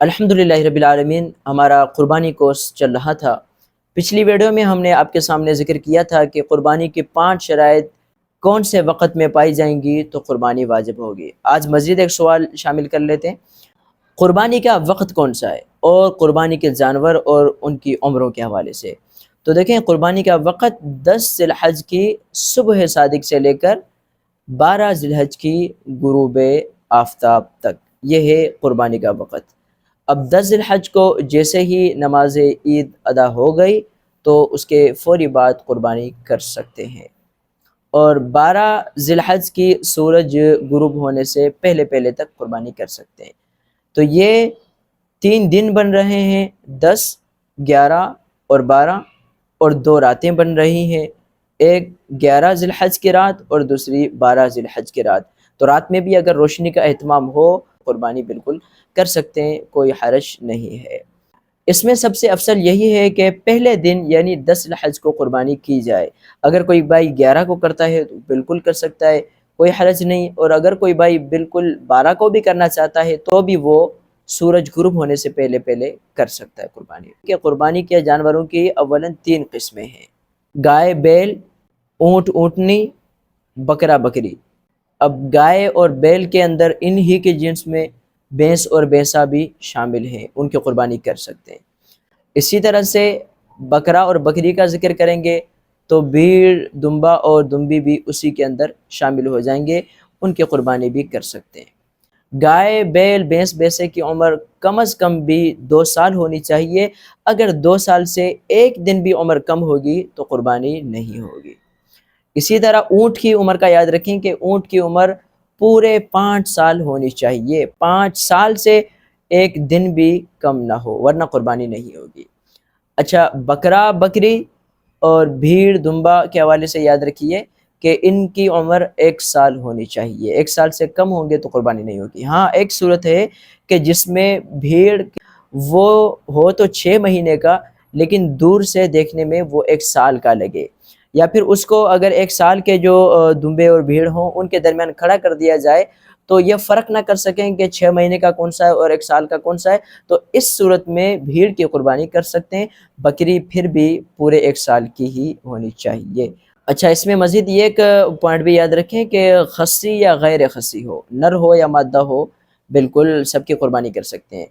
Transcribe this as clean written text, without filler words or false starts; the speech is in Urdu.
الحمدللہ رب العالمین، ہمارا قربانی کورس چل رہا تھا۔ پچھلی ویڈیو میں ہم نے آپ کے سامنے ذکر کیا تھا کہ قربانی کی 5 شرائط کون سے وقت میں پائی جائیں گی تو قربانی واجب ہوگی۔ آج مزید ایک سوال شامل کر لیتے ہیں، قربانی کا وقت کون سا ہے اور قربانی کے جانور اور ان کی عمروں کے حوالے سے۔ تو دیکھیں، قربانی کا وقت 10 ذی الحج کی صبح صادق سے لے کر 12 ذی الحج کی غروب آفتاب تک، یہ ہے قربانی کا وقت۔ اب 10 ذی الحج کو جیسے ہی نماز عید ادا ہو گئی تو اس کے فوری بعد قربانی کر سکتے ہیں، اور 12 ذی الحج کی سورج غروب ہونے سے پہلے پہلے تک قربانی کر سکتے ہیں۔ تو یہ 3 دن بن رہے ہیں، 10، 11 اور 12، اور 2 راتیں بن رہی ہیں، ایک 11 ذی الحج کی رات اور دوسری 12 ذی الحج کی رات۔ تو رات میں بھی اگر روشنی کا اہتمام ہو قربانی بالکل کر سکتے ہیں، کوئی حرج نہیں ہے۔ اس میں سب سے افضل یہی ہے کہ پہلے دن یعنی 10 ذی الحج کو قربانی کی جائے۔ اگر کوئی بھائی 11 کو کرتا ہے تو بالکل کر سکتا ہے، کوئی حرج نہیں، اور اگر کوئی بھائی بالکل 12 کو بھی کرنا چاہتا ہے تو بھی وہ سورج غروب ہونے سے پہلے پہلے کر سکتا ہے قربانی۔ کہ قربانی کے جانوروں کی اولاً 3 قسمیں ہیں: گائے، بیل، اونٹ اونٹنی، بکرا بکری۔ اب گائے اور بیل کے اندر انہی کے جنس میں بھینس اور بھینسا بھی شامل ہیں، ان کی قربانی کر سکتے ہیں۔ اسی طرح سے بکرا اور بکری کا ذکر کریں گے تو بھیڑ، دمبا اور دمبی بھی اسی کے اندر شامل ہو جائیں گے، ان کی قربانی بھی کر سکتے ہیں۔ گائے، بیل، بھینس، بھینسے کی عمر کم از کم بھی 2 سال ہونی چاہیے۔ اگر 2 سال سے 1 دن بھی عمر کم ہوگی تو قربانی نہیں ہوگی۔ اسی طرح اونٹ کی عمر کا یاد رکھیں کہ اونٹ کی عمر پورے 5 سال ہونی چاہیے، 5 سال سے 1 دن بھی کم نہ ہو، ورنہ قربانی نہیں ہوگی۔ اچھا، بکرا بکری اور بھیڑ دمبا کے حوالے سے یاد رکھیے کہ ان کی عمر 1 سال ہونی چاہیے، 1 سال سے کم ہوں گے تو قربانی نہیں ہوگی۔ ہاں، ایک صورت ہے کہ جس میں بھیڑ وہ ہو تو 6 مہینے کا لیکن دور سے دیکھنے میں وہ 1 سال کا لگے، یا پھر اس کو اگر 1 سال کے جو دمبے اور بھیڑ ہوں ان کے درمیان کھڑا کر دیا جائے تو یہ فرق نہ کر سکیں کہ 6 مہینے کا کون سا ہے اور 1 سال کا کون سا ہے، تو اس صورت میں بھیڑ کی قربانی کر سکتے ہیں۔ بکری پھر بھی پورے 1 سال کی ہی ہونی چاہیے۔ اچھا، اس میں مزید یہ ایک پوائنٹ بھی یاد رکھیں کہ خصی یا غیر خصی ہو، نر ہو یا مادہ ہو، بالکل سب کی قربانی کر سکتے ہیں۔